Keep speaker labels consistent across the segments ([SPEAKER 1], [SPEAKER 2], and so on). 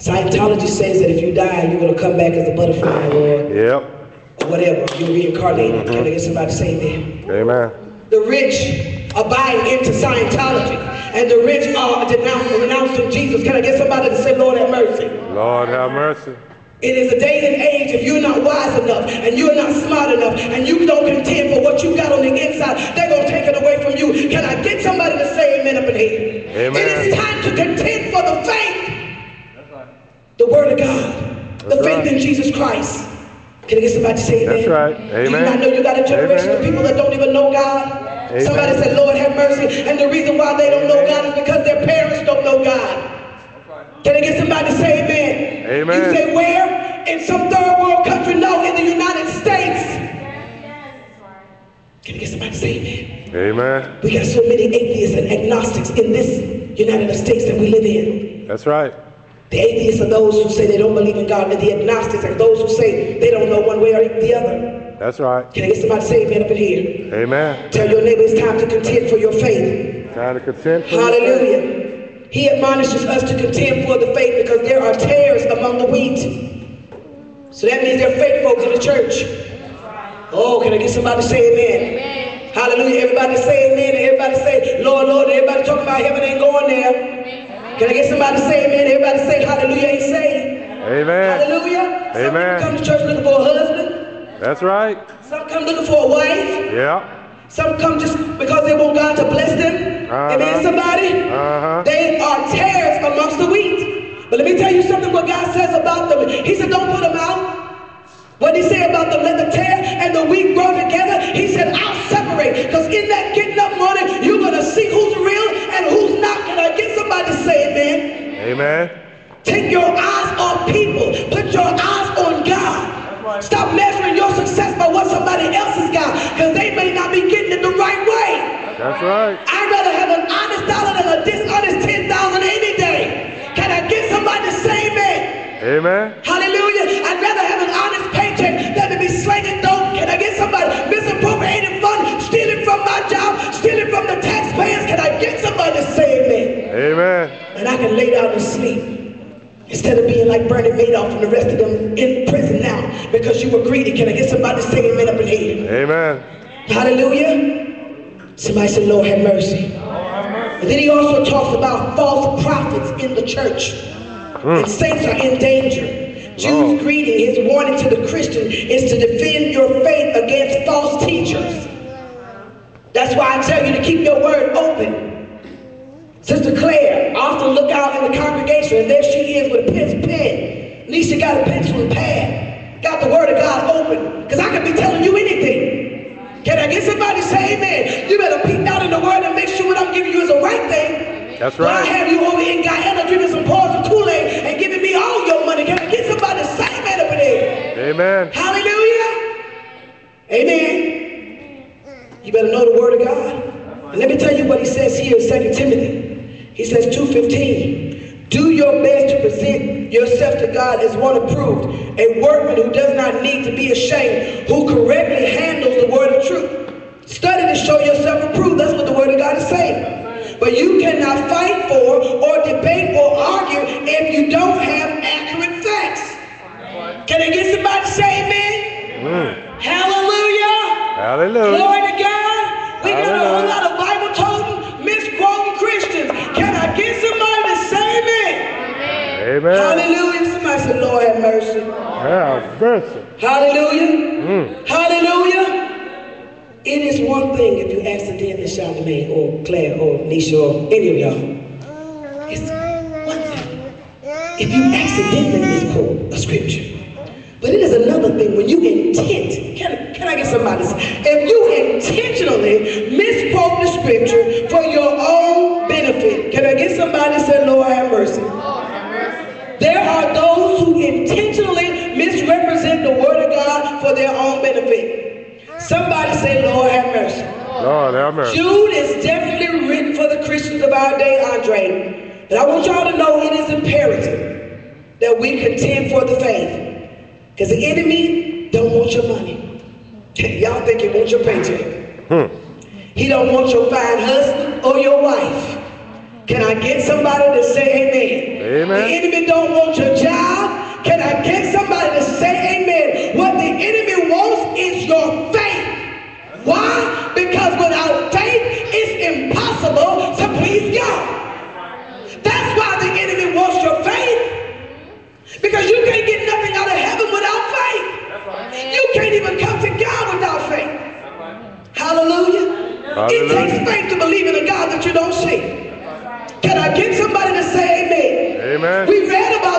[SPEAKER 1] Scientology says that if you die, you're going to come back as a butterfly or whatever. You're reincarnated. Can I get somebody to say amen?
[SPEAKER 2] Amen.
[SPEAKER 1] The rich are buying into Scientology, and the rich are renouncing Jesus. Can I get somebody to say, Lord have mercy?
[SPEAKER 2] Lord have mercy.
[SPEAKER 1] It is a day and age, if you're not wise enough, and you're not smart enough, and you don't contend for what you got on the inside, they're going to take it away from you. Can I get somebody to say amen up in here?
[SPEAKER 2] Amen.
[SPEAKER 1] It is time to contend for the faith. That's right. The word of God. The faith in Jesus Christ. Can I get somebody to say amen?
[SPEAKER 2] That's right. Amen.
[SPEAKER 1] Do you not know you got a generation of people that don't even know God? Amen. Somebody said, Lord have mercy. And the reason why they don't know God is because their parents don't know God. Can I get somebody to say amen?
[SPEAKER 2] Amen.
[SPEAKER 1] You say where? In some third world country? No, in the United States. Can I get somebody to say amen?
[SPEAKER 2] Amen.
[SPEAKER 1] We got so many atheists and agnostics in this United States that we live in.
[SPEAKER 2] That's right.
[SPEAKER 1] The atheists are those who say they don't believe in God, and the agnostics are those who say they don't know one way or the other.
[SPEAKER 2] That's right.
[SPEAKER 1] Can I get somebody to say amen up in here?
[SPEAKER 2] Amen.
[SPEAKER 1] Tell your neighbor it's time to contend for your faith.
[SPEAKER 2] Time to contend for
[SPEAKER 1] Hallelujah.
[SPEAKER 2] your faith.
[SPEAKER 1] He admonishes us to contend for the faith because there are tares among the wheat. So that means there are fake folks in the church. Oh, can I get somebody to say amen? Amen. Hallelujah. Everybody say amen, and everybody say, Lord, Lord, and everybody talking about heaven ain't going there. Can I get somebody to say amen? Everybody say hallelujah ain't saved.
[SPEAKER 2] Amen.
[SPEAKER 1] Hallelujah. Some
[SPEAKER 2] Amen.
[SPEAKER 1] people come to church looking for a husband.
[SPEAKER 2] That's right.
[SPEAKER 1] Some come looking for a wife.
[SPEAKER 2] Yeah.
[SPEAKER 1] Some come just because they want God to bless them. Amen, somebody? They are tares amongst the wheat. But let me tell you something what God says about them. He said, don't put them out. What did he say about them? Let the tare and the wheat grow together. He said, I'll separate. Because in that getting up morning, you're going to see who's real and who's not. Can I get somebody to say amen?
[SPEAKER 2] Amen.
[SPEAKER 1] Take your eyes off people. Put your eyes on God. Stop measuring your success by what somebody else has got, because they may not be getting it the right way.
[SPEAKER 2] That's right.
[SPEAKER 1] I'd rather have an honest dollar than a dishonest 10,000 any day. Can I get somebody to say amen?
[SPEAKER 2] Amen.
[SPEAKER 1] Hallelujah. I'd rather have an honest paycheck than to be slinging dope. Can I get somebody misappropriating funds, stealing from my job, stealing from the taxpayers? Can I get somebody to say amen?
[SPEAKER 2] Amen.
[SPEAKER 1] And I can lay down and sleep. Instead of being like Bernie Madoff and the rest of them in prison now because you were greedy. Can I get somebody to say amen up in here?
[SPEAKER 2] Amen.
[SPEAKER 1] Hallelujah. Somebody say, Lord have mercy. And then he also talks about false prophets in the church. And saints are in danger. Jude's greeting, his warning to the Christian is to defend your faith against false teachers. That's why I tell you to keep your word open. Sister Claire, often look out in the congregation, and there she is with a pen. At least she got a pencil and pad. Got the word of God open. Because I could be telling you anything. Can I get somebody to say amen? You better peek out in the word and make sure what I'm giving you is the right thing.
[SPEAKER 2] That's
[SPEAKER 1] Well, I
[SPEAKER 2] right.
[SPEAKER 1] have you over in Guyana drinking some poison Kool-Aid and giving me all your money. Can I get somebody to say amen up in there?
[SPEAKER 2] Amen.
[SPEAKER 1] Hallelujah. Amen. You better know the word of God. And let me tell you what he says here in 2 Timothy. He says 2:15. Do your best to present yourself to God as one approved, a workman who does not need to be ashamed, who correctly handles the word of truth. Study to show yourself approved. That's what the word of God is saying. But you cannot fight for or debate or argue if you don't have accurate facts. Can I get somebody to say amen? Hallelujah.
[SPEAKER 2] Hallelujah.
[SPEAKER 1] Glory to God. We got a whole lot of Bible-toting, misquoting Christians. Can I get somebody to say amen?
[SPEAKER 2] Amen.
[SPEAKER 1] Hallelujah. Somebody say, Lord have mercy.
[SPEAKER 2] Have mercy.
[SPEAKER 1] Hallelujah. Hallelujah. It is one thing if you accidentally Charlamagne or Claire or Nisha or any of y'all. It's one thing if you accidentally misquote a scripture. But it is another thing when you intent. Can I get somebody to say, if you intentionally misquote the scripture for your own benefit. Can I get somebody to say, Lord have mercy? There are those who intentionally misrepresent the word of God for their own benefit. Somebody say, Lord have mercy.
[SPEAKER 2] Lord have mercy.
[SPEAKER 1] Jude is definitely written for the Christians of our day, Andre. But I want y'all to know it is imperative that we contend for the faith. Because the enemy don't want your money. Y'all think he wants your paycheck. He don't want your fine husband or your wife. Can I get somebody to say amen?
[SPEAKER 2] Amen.
[SPEAKER 1] The enemy don't want your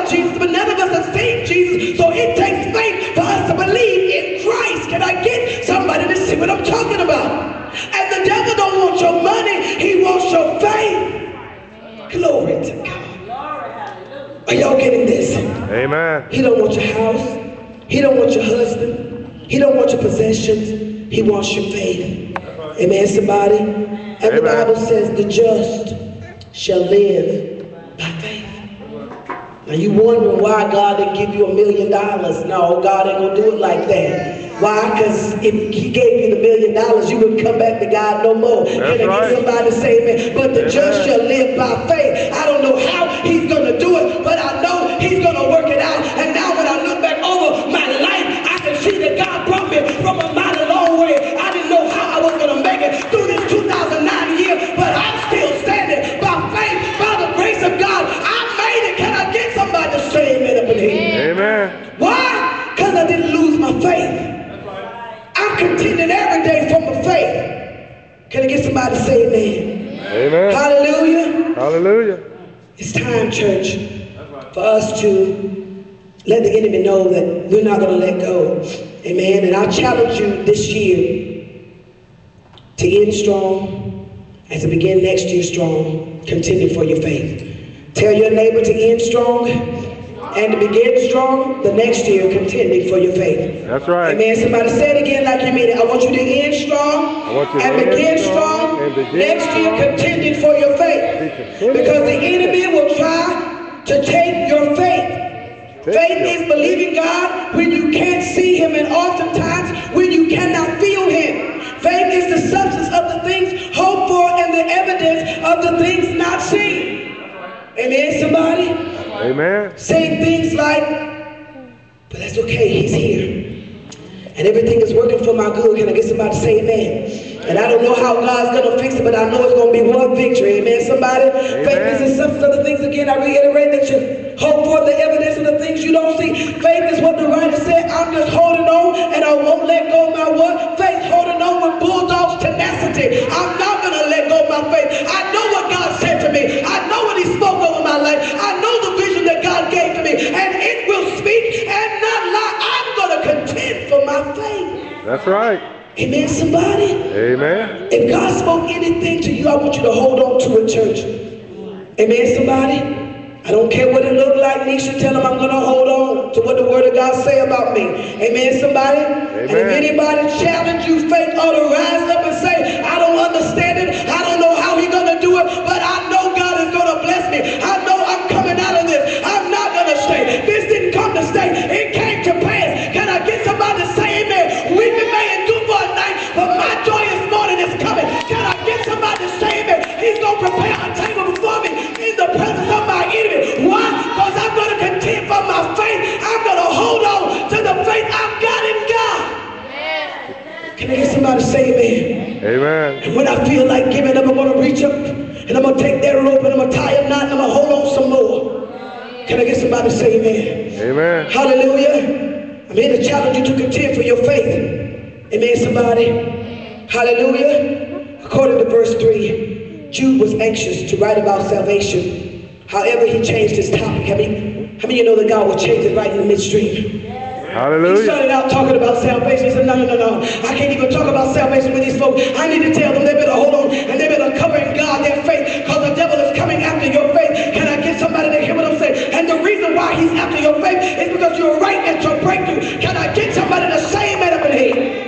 [SPEAKER 1] about Jesus, but none of us have seen Jesus. So it takes faith for us to believe in Christ. Can I get somebody to see what I'm talking about? And the devil don't want your money. He wants your faith. Glory to God. Are y'all getting this?
[SPEAKER 2] Amen.
[SPEAKER 1] He don't want your house. He don't want your husband. He don't want your possessions. He wants your faith. Amen, somebody? And the Bible says the just shall live by faith. Now you wondering why God didn't give you $1 million. No, God ain't gonna do it like that. Why? Because if he gave you the $1 million, you wouldn't come back to God no more. Can I get somebody to say amen? But the just shall live by faith. I don't know how he's gonna do it, but I know he's gonna work it out. And now when I look back over my life, I can see that God brought me from a mighty long way. I didn't know how I was gonna make it through this 2009 year, but I'm still standing by faith, by the grace of God. I made it. Can I get somebody to say amen up in here?
[SPEAKER 2] Amen.
[SPEAKER 1] Why? Because I didn't lose my faith. I'm contending every day for my faith. Can I get somebody to say amen?
[SPEAKER 2] Amen.
[SPEAKER 1] Hallelujah.
[SPEAKER 2] Hallelujah.
[SPEAKER 1] It's time, church, for us to let the enemy know that we're not going to let go. Amen. And I challenge you this year to end strong and to begin next year strong, contending for your faith. Tell your neighbor to end strong and to begin strong the next year, contending for your faith.
[SPEAKER 2] That's right.
[SPEAKER 1] Amen. Somebody say it again like you mean it. I want you to end strong and begin strong next year, contending for your faith. Because the enemy will try to take your faith. Faith is believing God when you can't see him, and oftentimes when you cannot feel him. Faith is the substance of the things hoped for and the evidence of the things not seen. Amen, somebody?
[SPEAKER 2] Amen.
[SPEAKER 1] Saying things like, but that's okay, he's here. And everything is working for my good. Can I get somebody to say amen? And I don't know how God's going to fix it, but I know it's going to be one victory. Amen, somebody? Amen. Faith is the substance of the things. Again, I reiterate that you hope for the evidence of the things you don't see. Faith is what the writer said. I'm just holding on and I won't let go of my what? Faith, holding on with bulldog's tenacity. I'm not going to let go of my faith. I know what God said to me. I know what he spoke over my life. I know the vision that God gave to me. And it will speak and not lie. I'm going to contend for my faith.
[SPEAKER 2] That's right.
[SPEAKER 1] Amen, somebody?
[SPEAKER 2] Amen.
[SPEAKER 1] If God spoke anything to you, I want you to hold on to it, church. Amen, somebody? I don't care what it looked like, Nisha. Tell him I'm going to hold on to what the word of God say about me. Amen, somebody? Amen. And if anybody challenge you, faith ought to rise up and say, I don't understand it. I don't know how he's going to do it, but I know God is going to bless me. I know I'm coming out of this. I'm not going to stay. This didn't come to stay. It came to pass. Can I get somebody to say amen? Weeping may endure for a night, but my joyous morning is coming. Can I get somebody to say amen? He's going to prepare a table before me in the presence of my enemy. Why? Because I'm going to contend for my faith. I'm going to hold on to the faith I've got in God. Can I get somebody to say amen?
[SPEAKER 2] Amen.
[SPEAKER 1] And when I feel like giving up, I'm going to reach up and I'm going to take that rope and I'm going to tie a knot and I'm going to hold on some more. Can I get somebody to say amen?
[SPEAKER 2] Amen.
[SPEAKER 1] Hallelujah. I'm here to challenge you to contend for your faith. Amen, somebody? Hallelujah. According to verse 3, Jude was anxious to write about salvation. However, he changed his topic. How many of you know that God will change it right in the midstream?
[SPEAKER 2] Hallelujah.
[SPEAKER 1] He started out talking about salvation. He said, no. I can't even talk about salvation with these folks. I need to tell them they better hold on and they better cover in God their faith, because the devil is coming after your faith. Can I get somebody to hear what I'm saying? And the reason why he's after your faith is because you're right at your breakthrough. Can I get somebody to say amen up in here?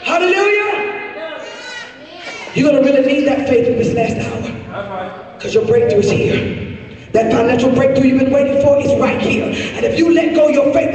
[SPEAKER 1] Hallelujah. You're going to really need that faith in this last hour, because your breakthrough is here. That financial breakthrough you've been waiting for is right here. And if you let go of your faith,